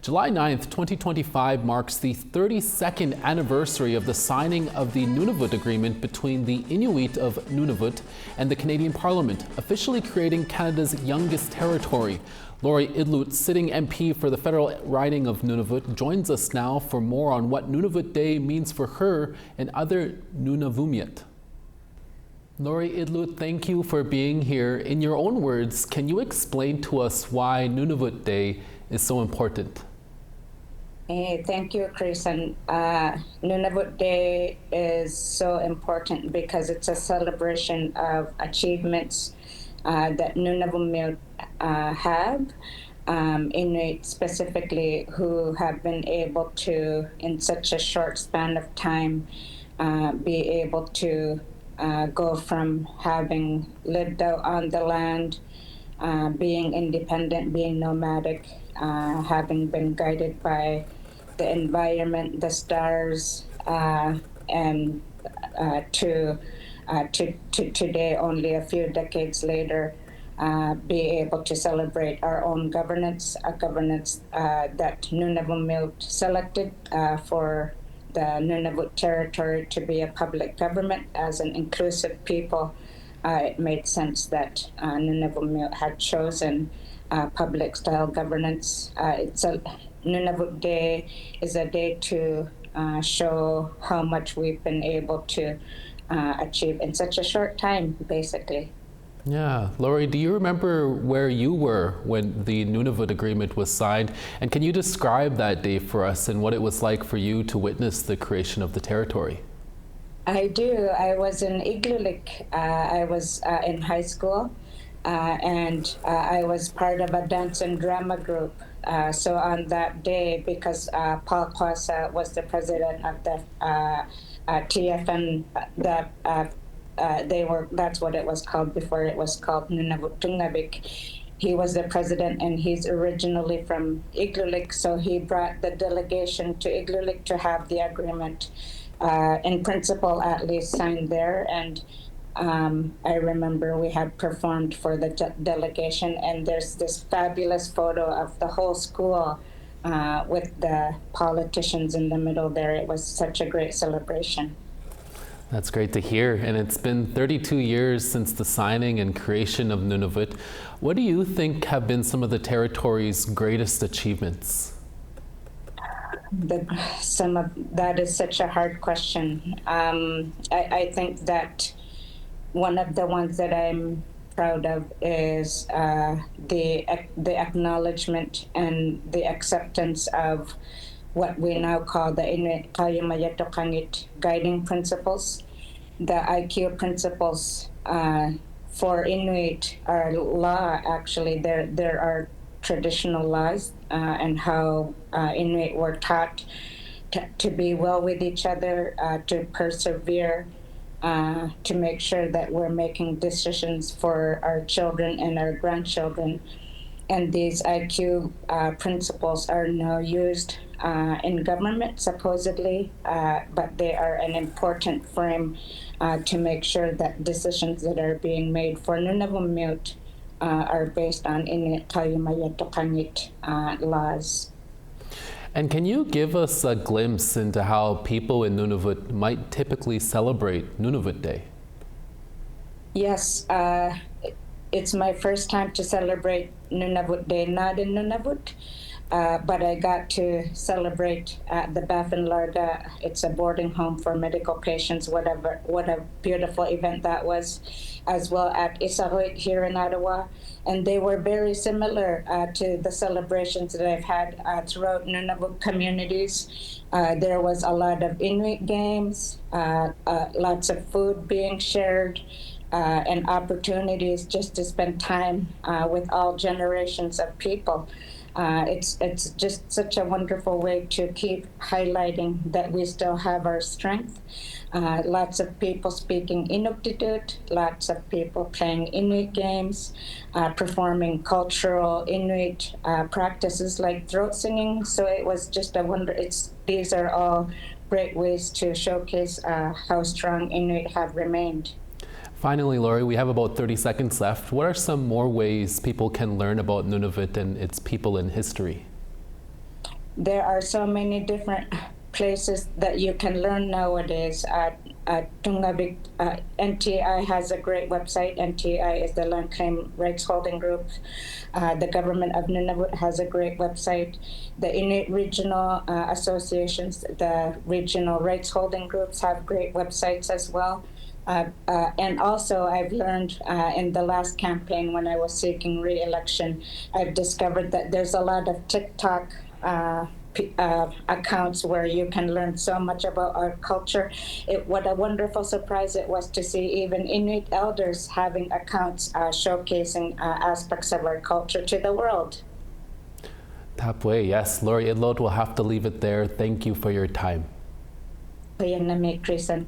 July 9th, 2025 marks the 32nd anniversary of the signing of the Nunavut Agreement between the Inuit of Nunavut and the Canadian Parliament, officially creating Canada's youngest territory. Lori Idlout, sitting MP for the federal riding of Nunavut, joins us now for more on what Nunavut Day means for her and other Nunavummiut. Lori Idlout, thank you for being here. In your own words, can you explain to us why Nunavut Day is so important? Hey, thank you, Chris. And Nunavut Day is so important because it's a celebration of achievements that Nunavummiut have, Inuit specifically, who have been able to, in such a short span of time, be able to go from having lived out on the land, being independent, being nomadic, having been guided by the environment, the stars, and to today, only a few decades later, be able to celebrate our own governance, a governance that Nunavummiut selected for the Nunavut territory to be a public government as an inclusive people. It made sense that Nunavummiut had chosen public style governance. Nunavut Day is a day to show how much we've been able to achieve in such a short time, basically. Yeah. Lori, do you remember where you were when the Nunavut Agreement was signed? And can you describe that day for us and what it was like for you to witness the creation of the territory? I do. I was in Igloolik. I was in high school, and I was part of a dance and drama group. So on that day, because Paul Kwasa was the president of the TFN, that's what it was called before it was called Nunavut. He was the president, and he's originally from Igloolik, so he brought the delegation to Igloolik to have the agreement, in principle at least, signed there. And I remember we had performed for the delegation, and there's this fabulous photo of the whole school with the politicians in the middle there. It was such a great celebration. That's great to hear. And it's been 32 years since the signing and creation of Nunavut. What do you think have been some of the territory's greatest achievements? That is such a hard question. I think that one of the ones that I'm proud of is the acknowledgement and the acceptance of what we now call the Inuit Kayumayatokangit guiding principles. The IQ principles for Inuit are law, actually. There are traditional laws and how Inuit were taught to be well with each other, to persevere, to make sure that we're making decisions for our children and our grandchildren. And these IQ principles are now used in government, supposedly, but they are an important frame to make sure that decisions that are being made for Nunavummiut are based on Inuit Kayumayatokangit laws. And can you give us a glimpse into how people in Nunavut might typically celebrate Nunavut Day? Yes, it's my first time to celebrate Nunavut Day, not in Nunavut, but I got to celebrate at the Baffin Larga. It's a boarding home for medical patients. What a beautiful event that was, as well at Isahoit here in Ottawa. And they were very similar to the celebrations that I've had throughout Nunavut communities. There was a lot of Inuit games, lots of food being shared, and opportunities just to spend time with all generations of people. It's just such a wonderful way to keep highlighting that we still have our strength. Lots of people speaking Inuktitut, lots of people playing Inuit games, performing cultural Inuit practices like throat singing. So it was just a wonder. These are all great ways to showcase how strong Inuit have remained. Finally, Lori, we have about 30 seconds left. What are some more ways people can learn about Nunavut and its people and history? there are so many different places that you can learn nowadays. Tungavik, NTI has a great website. NTI is the Land Claim Rights Holding Group. The government of Nunavut has a great website. The Inuit regional associations, the regional rights holding groups have great websites as well. And also, I've learned in the last campaign when I was seeking re-election, I've discovered that there's a lot of TikTok accounts where you can learn so much about our culture. What a wonderful surprise it was to see even Inuit elders having accounts showcasing aspects of our culture to the world. Tapway, yes. Lori Idlout, we'll have to leave it there. Thank you for your time. Kuya na may Krisan.